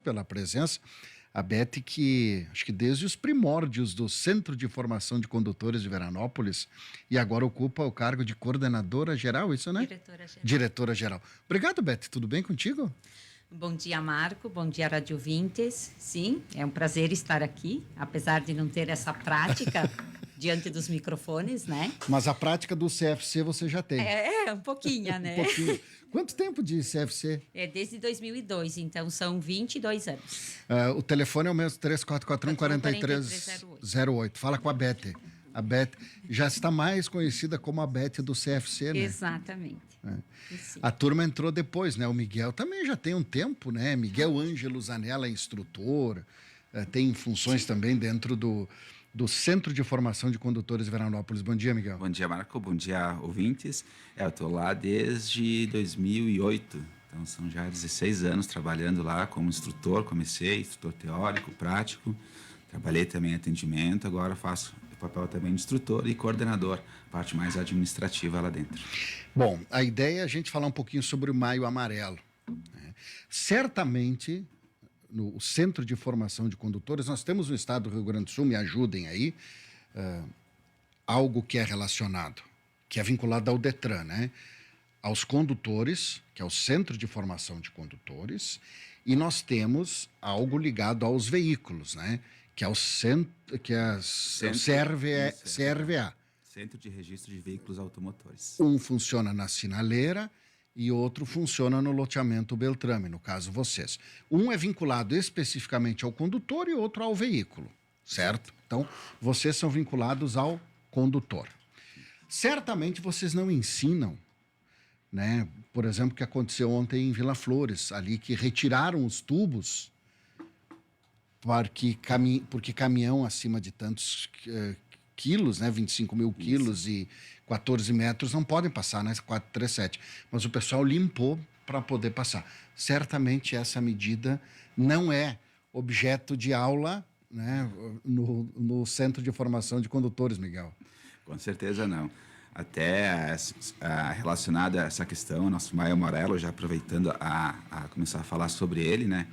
pela presença. A Beth, que acho que desde os primórdios do Centro de Formação de Condutores de Veranópolis, e agora ocupa o cargo de coordenadora geral, isso, né? Diretora geral. Diretora geral. Obrigado, Beth. Tudo bem contigo? Bom dia, Marco. Bom dia, Rádio Ouvintes. Sim, é um prazer estar aqui, apesar de não ter essa prática diante dos microfones, né? Mas a prática do CFC você já tem. Um pouquinho, né? Um pouquinho. Quanto tempo de CFC? É desde 2002, então são 22 anos. O telefone é o mesmo, 3441-4308. Fala com a Beth. A Beth já está mais conhecida como a Beth do CFC, né? Exatamente. A turma entrou depois, né? O Miguel também já tem um tempo, né? Miguel Ângelo Zanella é instrutor, tem funções também dentro do Centro de Formação de Condutores de Veranópolis. Bom dia, Miguel. Bom dia, Marco. Bom dia, ouvintes. Eu estou lá desde 2008, então são já 16 anos trabalhando lá como instrutor. Comecei, instrutor teórico, prático, trabalhei também em atendimento, agora faço o papel também de instrutor e coordenador, parte mais administrativa lá dentro. Bom, a ideia é a gente falar um pouquinho sobre o Maio Amarelo, né? Certamente, no Centro de Formação de Condutores, nós temos no estado do Rio Grande do Sul, me ajudem aí, algo que é relacionado, que é vinculado ao Detran, né? Aos condutores, que é o Centro de Formação de Condutores, e nós temos algo ligado aos veículos, né? Que é o CRVA. Centro de Registro de Veículos Automotores. Um funciona na sinaleira e outro funciona no loteamento Beltrame, no caso vocês. Um é vinculado especificamente ao condutor e outro ao veículo, certo? Então, vocês são vinculados ao condutor. Certamente vocês não ensinam, né? Por exemplo, o que aconteceu ontem em Vila Flores, ali que retiraram os tubos porque caminhão acima de tantos quilos, né, 25 mil quilos e 14 metros não podem passar, né, 437. Mas o pessoal limpou para poder passar. Certamente essa medida não é objeto de aula, né, no Centro de Formação de Condutores, Miguel. Com certeza não. Até relacionada a essa questão, nosso Maio Amarelo, já aproveitando a começar a falar sobre ele, né?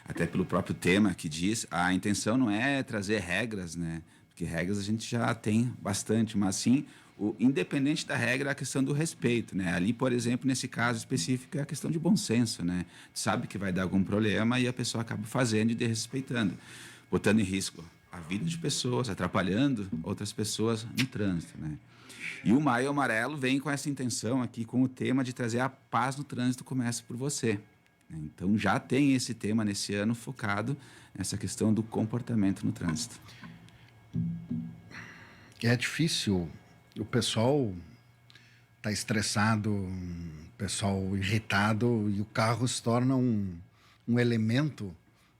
Até pelo próprio tema que diz, a intenção não é trazer regras, né? Porque regras a gente já tem bastante, mas sim, independente da regra, a questão do respeito, né? Ali, por exemplo, nesse caso específico, é a questão de bom senso, né? Tu sabe que vai dar algum problema e a pessoa acaba fazendo e desrespeitando, botando em risco a vida de pessoas, atrapalhando outras pessoas no trânsito, né? E o Maio Amarelo vem com essa intenção aqui, com o tema de trazer a paz no trânsito começa por você. Então já tem esse tema nesse ano focado nessa questão do comportamento no trânsito. É difícil, o pessoal está estressado, o pessoal irritado e o carro se torna um elemento,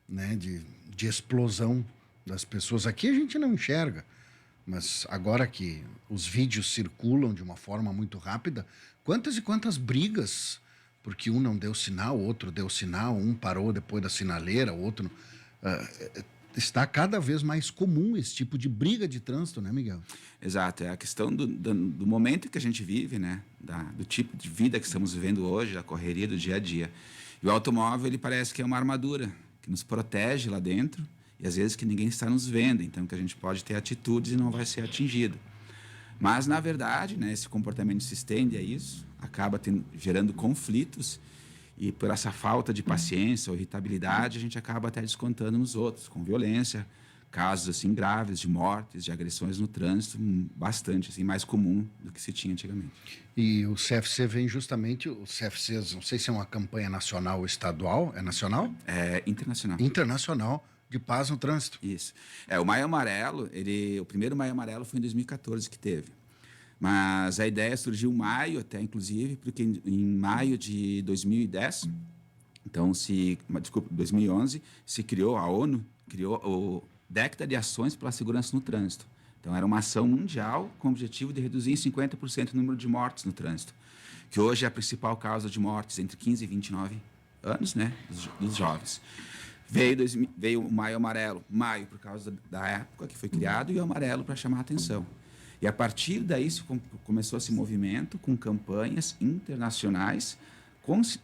né, de explosão das pessoas. Aqui a gente não enxerga, mas agora que os vídeos circulam de uma forma muito rápida, quantas e quantas brigas, porque um não deu sinal, o outro deu sinal, um parou depois da sinaleira, o outro... está cada vez mais comum esse tipo de briga de trânsito, né, Miguel? Exato, é a questão do momento que a gente vive, né, do tipo de vida que estamos vivendo hoje, a correria do dia a dia. E o automóvel, ele parece que é uma armadura que nos protege lá dentro e às vezes que ninguém está nos vendo, então que a gente pode ter atitudes e não vai ser atingido. Mas, na verdade, né, esse comportamento se estende a isso, acaba gerando conflitos e por essa falta de paciência ou irritabilidade, a gente acaba até descontando nos outros, com violência, casos assim graves de mortes, de agressões no trânsito, bastante, assim, mais comum do que se tinha antigamente. E o CFC vem justamente, o CFC, não sei se é uma campanha nacional ou estadual, é nacional? É internacional. Internacional de paz no trânsito. Isso. O Maio Amarelo, o primeiro Maio Amarelo foi em 2014 que teve. Mas a ideia surgiu em maio até, inclusive, porque em maio de 2010, então 2011, se criou, a ONU criou o Década de Ações pela Segurança no Trânsito. Então era uma ação mundial com o objetivo de reduzir em 50% o número de mortes no trânsito, que hoje é a principal causa de mortes entre 15 e 29 anos, né, dos jovens. Veio o Maio Amarelo, maio por causa da época que foi criado, e o amarelo para chamar a atenção. E a partir daí começou esse movimento com campanhas internacionais,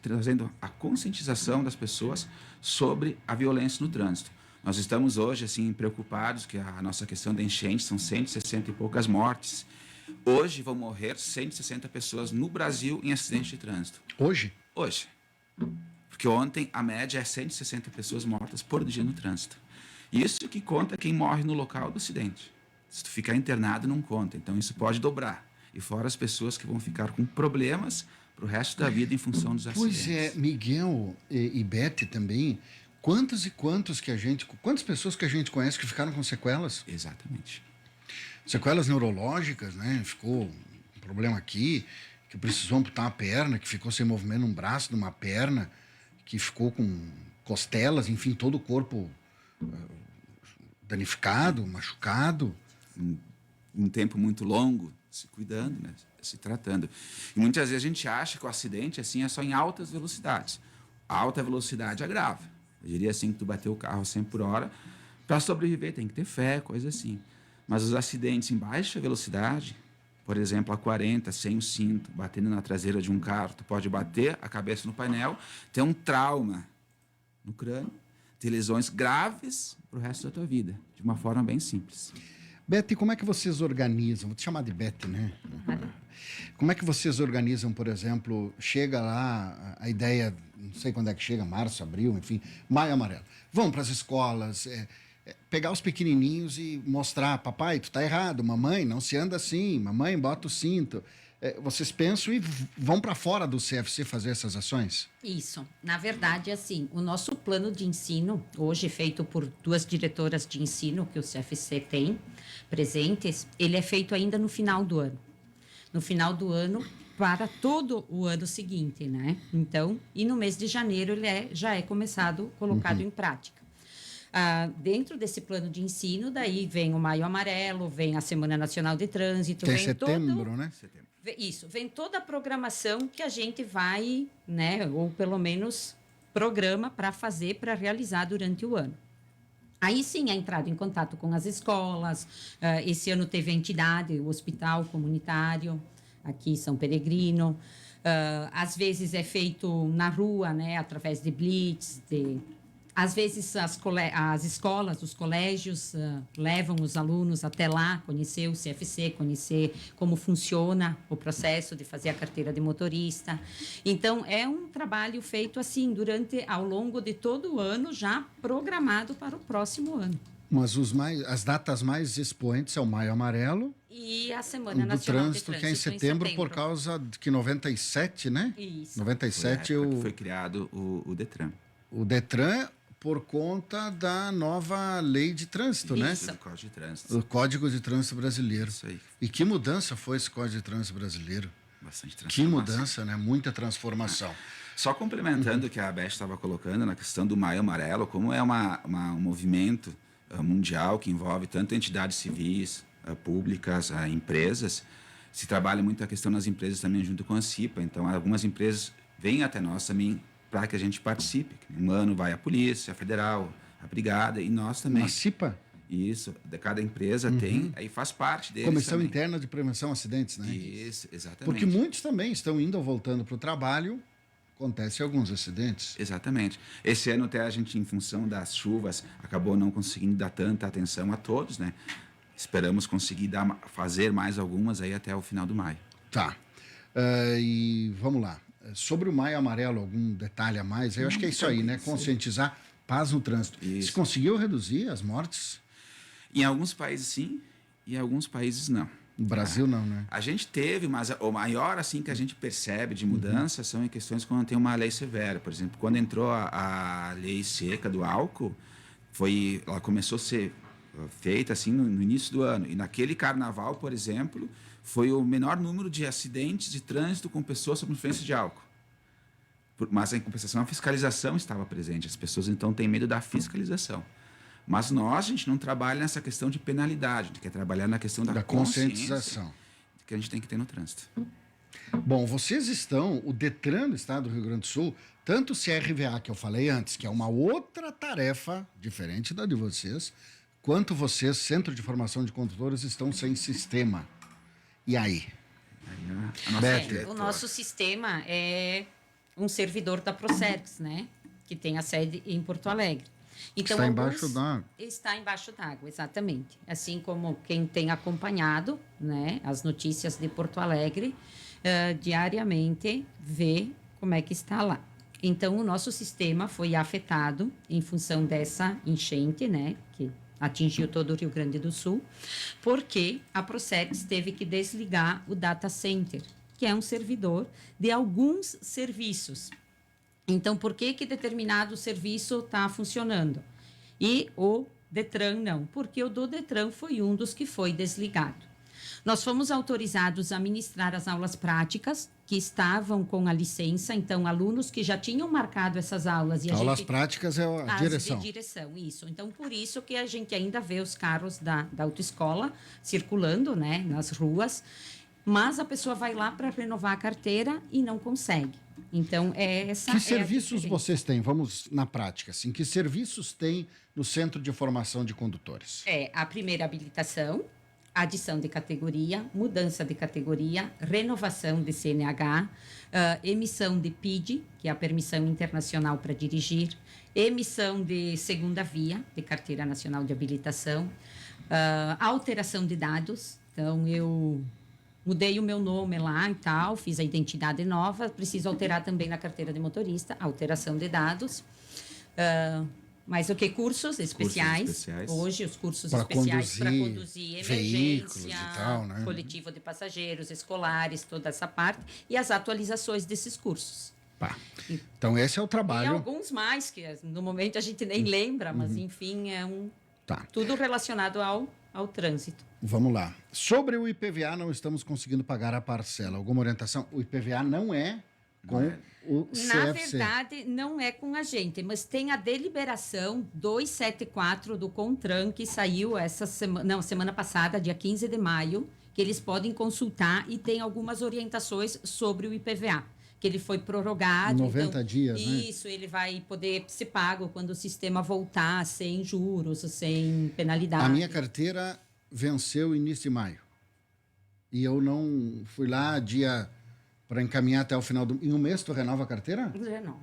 trazendo a conscientização das pessoas sobre a violência no trânsito. Nós estamos hoje assim preocupados que a nossa questão da enchente são 160 e poucas mortes. Hoje vão morrer 160 pessoas no Brasil em acidente de trânsito. Hoje? Hoje. Porque ontem a média é 160 pessoas mortas por dia no trânsito. Isso que conta quem morre no local do acidente. Se tu ficar internado, não conta. Então isso pode dobrar. E fora as pessoas que vão ficar com problemas para o resto da vida em função dos acidentes. Pois é, Miguel e Beth também. Quantas pessoas que a gente conhece que ficaram com sequelas? Exatamente. Sequelas neurológicas, né? Ficou um problema aqui, que precisou amputar a perna, que ficou sem movimento num braço, numa perna, que ficou com costelas, enfim, todo o corpo danificado, machucado. Um tempo muito longo se cuidando, né? Se tratando. E muitas vezes a gente acha que o acidente assim é só em altas velocidades. A alta velocidade agrava. Eu diria assim que tu bateu o carro a 100 por hora, para sobreviver tem que ter fé, coisa assim. Mas os acidentes em baixa velocidade, por exemplo, a 40, sem o cinto, batendo na traseira de um carro, tu pode bater a cabeça no painel, ter um trauma no crânio, ter lesões graves para o resto da tua vida, de uma forma bem simples. Beth, como é que vocês organizam? Vou te chamar de Beth, né? Como é que vocês organizam, por exemplo, chega lá a ideia, não sei quando é que chega, março, abril, enfim, Maio Amarelo. Vão para as escolas, pegar os pequenininhos e mostrar, papai, tu tá errado, mamãe, não se anda assim, mamãe, bota o cinto. Vocês pensam e vão para fora do CFC fazer essas ações? Isso. Na verdade, assim, o nosso plano de ensino, hoje feito por 2 diretoras de ensino que o CFC tem presentes, ele é feito ainda no final do ano. No final do ano, para todo o ano seguinte, né? Então, e no mês de janeiro ele já é colocado em prática. Dentro desse plano de ensino, daí vem o Maio Amarelo, vem a Semana Nacional de Trânsito, Que é vem setembro, né? Setembro. Isso, vem toda a programação que a gente vai, né, ou pelo menos programa para fazer, para realizar durante o ano. Aí sim é entrado em contato com as escolas. Esse ano teve a entidade, o Hospital Comunitário, aqui em São Peregrino. Às vezes é feito na rua, né, através de blitz, às vezes as escolas, os colégios levam os alunos até lá, conhecer o CFC, conhecer como funciona o processo de fazer a carteira de motorista. Então, é um trabalho feito assim, ao longo de todo o ano, já programado para o próximo ano. Mas as datas mais expoentes é o Maio Amarelo E a Semana do Nacional trânsito, de Trânsito, que é em setembro, por causa de que 97, né? Isso. 97 foi criado o Detran. o Detran por conta da nova lei de trânsito, né? Isso. Do Código de Trânsito. O Código de Trânsito Brasileiro. Isso aí. E que mudança foi esse Código de Trânsito Brasileiro? Bastante Que transformação. mudança, né? Muita transformação. Só complementando o que a Beth estava colocando na questão do Maio Amarelo, como é um movimento mundial que envolve tanto entidades civis, públicas, empresas, se trabalha muito a questão nas empresas também junto com a CIPA. Então, algumas empresas vêm até nós também para que a gente participe. Um ano vai a Polícia Federal, a Brigada e nós também. Uma CIPA? Isso, cada empresa tem, aí faz parte deles Comissão também. Interna de Prevenção a Acidentes, né? Isso, exatamente. Porque muitos também estão indo ou voltando para o trabalho, acontecem alguns acidentes. Exatamente. Esse ano até a gente, em função das chuvas, acabou não conseguindo dar tanta atenção a todos, né? Esperamos conseguir fazer mais algumas aí até o final do maio. Tá. E vamos lá. Sobre o Maio Amarelo, algum detalhe a mais? Eu acho que é isso aí, né? Conscientizar, paz no trânsito. Isso. Se conseguiu reduzir as mortes? Em alguns países sim, e em alguns países não. No Brasil, não, né? A gente teve, mas o maior assim que a gente percebe de mudança são em questões quando tem uma lei severa. Por exemplo, quando entrou a lei seca do álcool, ela começou a ser feita assim no início do ano. E naquele carnaval, por exemplo, foi o menor número de acidentes de trânsito com pessoas sob influência de álcool. Mas, em compensação, a fiscalização estava presente. As pessoas, então, têm medo da fiscalização. Mas a gente não trabalha nessa questão de penalidade, a gente quer trabalhar na questão da conscientização que a gente tem que ter no trânsito. Bom, vocês o Detran do Estado do Rio Grande do Sul, tanto o CRVA, que eu falei antes, que é uma outra tarefa diferente da de vocês, quanto vocês, Centro de Formação de Condutores, estão sem sistema. E aí? A nossa Beth. diretora. O nosso sistema é um servidor da Procerx, né? que tem a sede em Porto Alegre. Então, está embaixo d'água. Está embaixo d'água, exatamente. Assim como quem tem acompanhado, né, as notícias de Porto Alegre, diariamente vê como é que está lá. Então, o nosso sistema foi afetado em função dessa enchente, né, que atingiu todo o Rio Grande do Sul, porque a Procex teve que desligar o data center, que é um servidor de alguns serviços. Então, por que determinado serviço está funcionando? E o Detran não, porque o do Detran foi um dos que foi desligado. Nós fomos autorizados a ministrar as aulas práticas, que estavam com a licença, então, alunos que já tinham marcado essas aulas. E aulas práticas é a direção. De direção, isso. Então, por isso que a gente ainda vê os carros da autoescola circulando, né, nas ruas, mas a pessoa vai lá para renovar a carteira e não consegue. Então, Que serviços vocês têm? Vamos na prática, assim. Que serviços tem no Centro de Formação de Condutores? A primeira habilitação, adição de categoria, mudança de categoria, renovação de CNH, emissão de PID, que é a Permissão Internacional para Dirigir, emissão de segunda via, de Carteira Nacional de Habilitação, alteração de dados. Então, eu mudei o meu nome lá e tal, fiz a identidade nova, preciso alterar também na carteira de motorista, alteração de dados. Mas o que? Cursos especiais. Hoje, os cursos especiais para conduzir emergência, e tal, né? Coletivo de passageiros, escolares, toda essa parte, e as atualizações desses cursos. Pá. Então, esse é o trabalho. E alguns mais, que no momento a gente nem lembra, mas enfim, tudo relacionado ao trânsito. Vamos lá. Sobre o IPVA, não estamos conseguindo pagar a parcela. Alguma orientação? O IPVA não é com o CFC. Na verdade, não é com a gente, mas tem a deliberação 274 do CONTRAN, que saiu semana passada, dia 15 de maio, que eles podem consultar e tem algumas orientações sobre o IPVA, que ele foi prorrogado. 90 dias, né? Isso, ele vai poder ser pago quando o sistema voltar sem juros, sem penalidade. A minha carteira venceu início de maio. E eu não fui lá para encaminhar até o final do... Em um mês tu renova a carteira?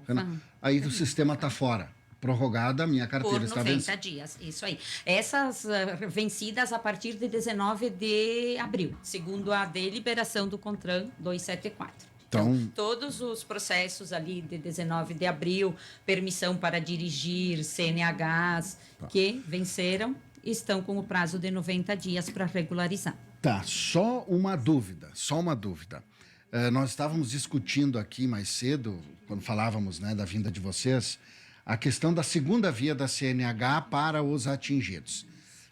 Renova. Aí o sistema está fora. Prorrogada, a minha carteira está vencida. Por 90 dias, isso aí. Essas vencidas a partir de 19 de abril, segundo a deliberação do CONTRAN 274. Então, todos os processos ali de 19 de abril, permissão para dirigir, CNHs, que venceram, estão com o prazo de 90 dias para regularizar. Tá, só uma dúvida. Nós estávamos discutindo aqui mais cedo, quando falávamos, né, da vinda de vocês, a questão da segunda via da CNH para os atingidos.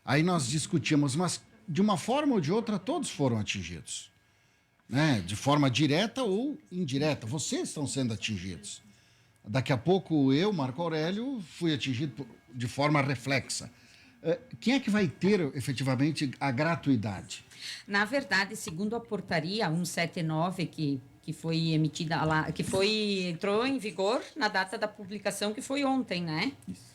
Aí nós discutimos, mas de uma forma ou de outra todos foram atingidos, né? De forma direta ou indireta. Vocês estão sendo atingidos. Daqui a pouco eu, Marco Aurélio, fui atingido de forma reflexa. Quem é que vai ter efetivamente a gratuidade? Na verdade, segundo a portaria 179, que foi emitida lá, entrou em vigor na data da publicação, que foi ontem, né? Isso.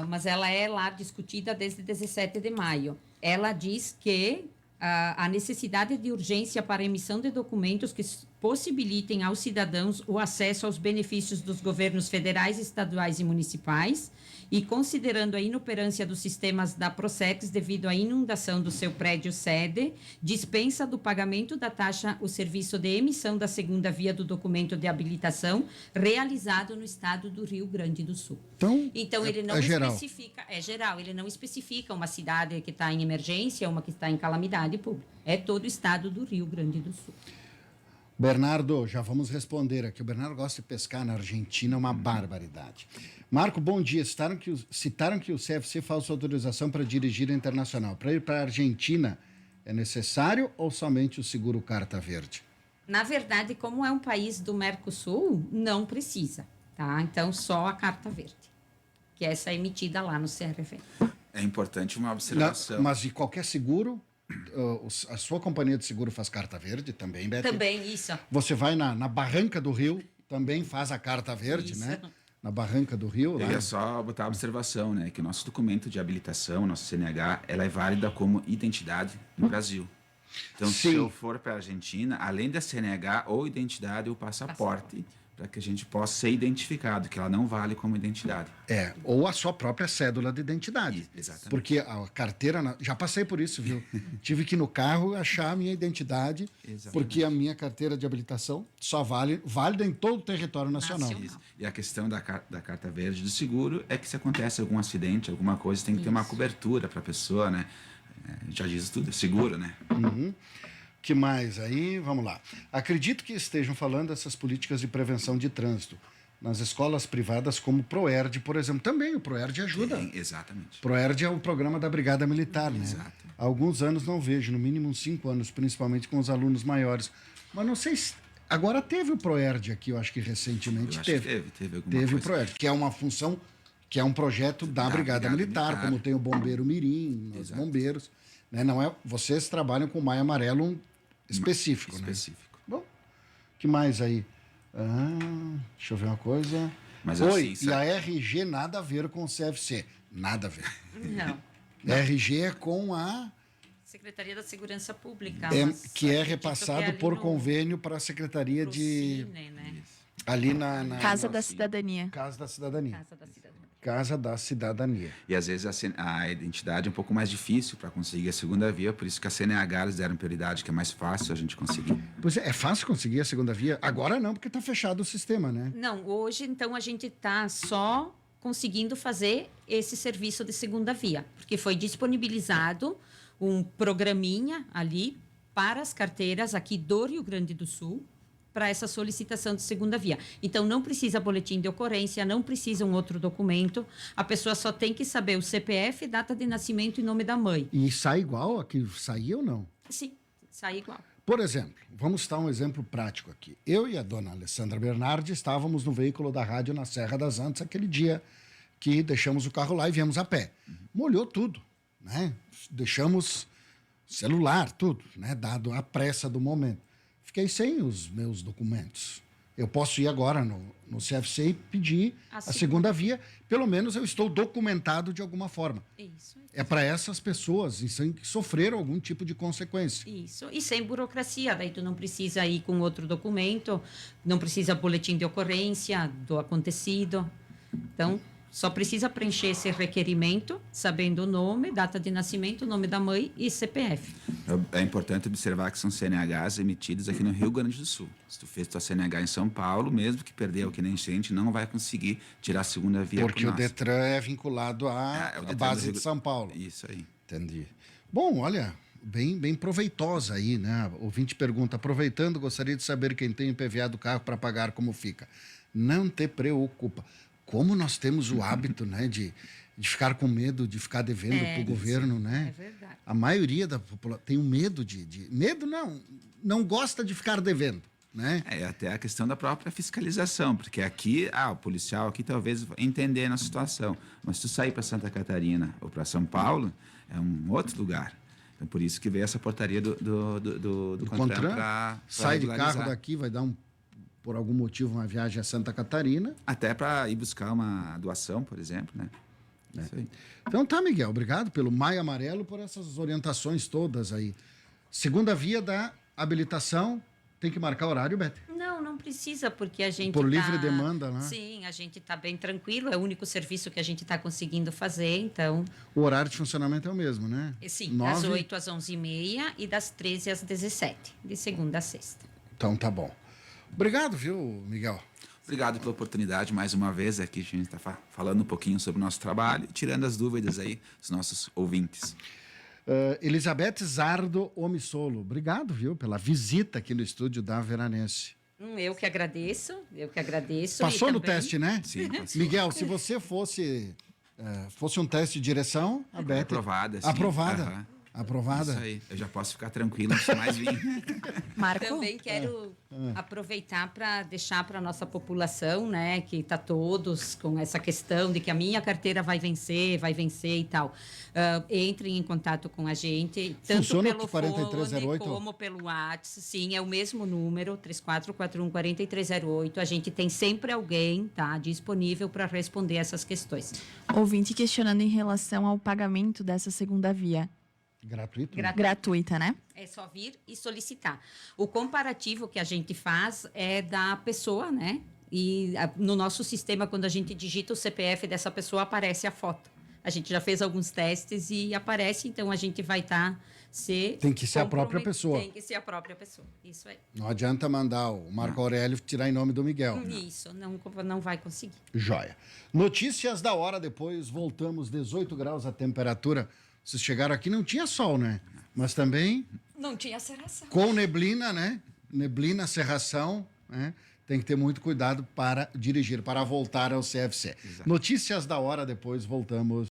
Mas ela é lá discutida desde 17 de maio. Ela diz que a necessidade de urgência para a emissão de documentos que possibilitem aos cidadãos o acesso aos benefícios dos governos federais, estaduais e municipais, e considerando a inoperância dos sistemas da Procex devido à inundação do seu prédio sede, dispensa do pagamento da taxa o serviço de emissão da segunda via do documento de habilitação realizado no estado do Rio Grande do Sul. Então ele não especifica, é geral, ele não especifica uma cidade que está em emergência, uma que está em calamidade pública. É todo o estado do Rio Grande do Sul. Bernardo, já vamos responder aqui. O Bernardo gosta de pescar na Argentina, é uma barbaridade. Marco, bom dia. Citaram que o CFC falta autorização para dirigir internacional. Para ir para a Argentina, é necessário ou somente o seguro carta verde? Na verdade, como é um país do Mercosul, não precisa, tá? Então, só a carta verde, que essa é emitida lá no CRV. É importante uma observação. Mas de qualquer seguro... A sua companhia de seguro faz carta verde também, Beth? Também, isso. Você vai na Barranca do Rio, também faz a carta verde, né? Na Barranca do Rio. Eu ia só botar a observação, né? Que o nosso documento de habilitação, nosso CNH, ela é válida como identidade no Brasil. Então, se eu for para a Argentina, além da CNH ou identidade, o passaporte para que a gente possa ser identificado, que ela não vale como identidade. Ou a sua própria cédula de identidade. Exatamente. Porque a carteira... Já passei por isso, viu? Tive que ir no carro achar a minha identidade, porque a minha carteira de habilitação só válida em todo o território nacional. Isso. E a questão da carta verde do seguro é que se acontece algum acidente, alguma coisa, tem que ter uma cobertura para a pessoa, né? Já diz tudo, é seguro, né? Que mais aí? Vamos lá. Acredito que estejam falando dessas políticas de prevenção de trânsito nas escolas privadas como o ProERD, por exemplo. Também o ProERD ajuda. Exatamente. ProERD é o programa da Brigada Militar, né? Exato. Há alguns anos não vejo, no mínimo uns 5 anos, principalmente com os alunos maiores. Mas não sei se... Agora teve o ProERD aqui, eu acho que recentemente teve alguma o coisa. ProERD, que é uma função, que é um projeto da Brigada Militar, como tem o Bombeiro Mirim, os bombeiros. Né? Não é, vocês trabalham com Maio Amarelo específico, né? Bom, que mais aí? Deixa eu ver uma coisa. Mas Oi, assim, e a RG nada a ver com o CFC. Nada a ver. Não. RG é com a... Secretaria da Segurança Pública. que é acredito repassado que ali por no- convênio para a Secretaria pro de... Cine, né? Ali na Casa da Cidadania. Casa da Cidadania. Casa da Cidadania. Casa da Cidadania. E às vezes a identidade é um pouco mais difícil para conseguir a segunda via, por isso que a CNH eles deram prioridade, que é mais fácil a gente conseguir. Pois é fácil conseguir a segunda via? Agora não, porque está fechado o sistema, né? Não, hoje, então, a gente está só conseguindo fazer esse serviço de segunda via, porque foi disponibilizado um programinha ali para as carteiras aqui do Rio Grande do Sul, para essa solicitação de segunda via. Então, não precisa boletim de ocorrência, não precisa um outro documento, a pessoa só tem que saber o CPF, data de nascimento e nome da mãe. E sai igual a que saía ou não? Sim, sai igual. Por exemplo, vamos citar um exemplo prático aqui. Eu e a dona Alessandra Bernardi estávamos no veículo da rádio na Serra das Antas aquele dia que deixamos o carro lá e viemos a pé. Molhou tudo, né? Deixamos celular, tudo, né? Dado a pressa do momento. Fiquei sem os meus documentos. Eu posso ir agora no CFC e pedir a segunda via. Pelo menos eu estou documentado de alguma forma. Isso. É para essas pessoas que sofreram algum tipo de consequência. Isso, e sem burocracia, daí tu não precisa ir com outro documento, não precisa boletim de ocorrência do acontecido. Então, só precisa preencher esse requerimento, sabendo o nome, data de nascimento, nome da mãe e CPF. É importante observar que são CNHs emitidos aqui no Rio Grande do Sul. Se tu fez tua CNH em São Paulo, mesmo que perdeu que nem gente, não vai conseguir tirar a segunda via. Porque o Detran é vinculado à Detran base do de São Paulo. Isso aí. Entendi. Bom, olha, bem proveitosa aí, né? O ouvinte pergunta, aproveitando, gostaria de saber quem tem o PVA do carro para pagar, como fica. Não te preocupa. Como nós temos o hábito, né, de ficar com medo, de ficar devendo para o governo, né? É verdade. A maioria da população tem um medo medo não gosta de ficar devendo, né? É até a questão da própria fiscalização, porque aqui, o policial aqui talvez entender a situação, mas se tu sair para Santa Catarina ou para São Paulo, é um outro lugar. Então, por isso que veio essa portaria do CONTRAN para sai de carro daqui, vai dar por algum motivo, uma viagem a Santa Catarina. Até para ir buscar uma doação, por exemplo, né? Isso aí. Então tá, Miguel, obrigado pelo Maio Amarelo, por essas orientações todas aí. Segunda via da habilitação, tem que marcar horário, Beth? Não precisa, porque a gente por livre demanda, né? Sim, a gente está bem tranquilo, é o único serviço que a gente está conseguindo fazer, então... O horário de funcionamento é o mesmo, né? Sim, das 8 às 11h30 e das 13 às 17, de segunda a sexta. Então tá bom. Obrigado, viu, Miguel? Obrigado pela oportunidade, mais uma vez, aqui a gente está falando um pouquinho sobre o nosso trabalho, tirando as dúvidas aí dos nossos ouvintes. Elizabeth Zardo Omissolo, obrigado, viu, pela visita aqui no estúdio da Veranense. Eu que agradeço. Passou no também... teste, né? Sim, passou. Miguel, se você fosse um teste de direção, a Beth... Aprovada, sim. Aprovada? Aham. Aprovada? Isso aí, eu já posso ficar tranquilo, não preciso mais vir. Marco? Também quero aproveitar para deixar para a nossa população, né, que está todos com essa questão de que a minha carteira vai vencer e tal. Entrem em contato com a gente, tanto Funciona pelo o 4308? fone como pelo WhatsApp. Sim, é o mesmo número, 3441-4308. A gente tem sempre alguém, tá, disponível para responder essas questões. Ouvinte questionando em relação ao pagamento dessa segunda via. Gratuito? Gratuita, né? É só vir e solicitar. O comparativo que a gente faz é da pessoa, né? no nosso sistema, quando a gente digita o CPF dessa pessoa, aparece a foto. A gente já fez alguns testes e aparece, então a gente vai estar Tem que ser a própria pessoa. Tem que ser a própria pessoa, isso aí. Não adianta mandar o Marco Aurélio tirar em nome do Miguel. Isso, não vai conseguir. Joia. Notícias da hora, depois voltamos, 18 graus a temperatura. Vocês chegaram aqui, não tinha sol, né? Mas também Não tinha serração. com neblina, né? Neblina, cerração, né? Tem que ter muito cuidado para dirigir, para voltar ao CFC. Exato. Notícias da hora, depois voltamos.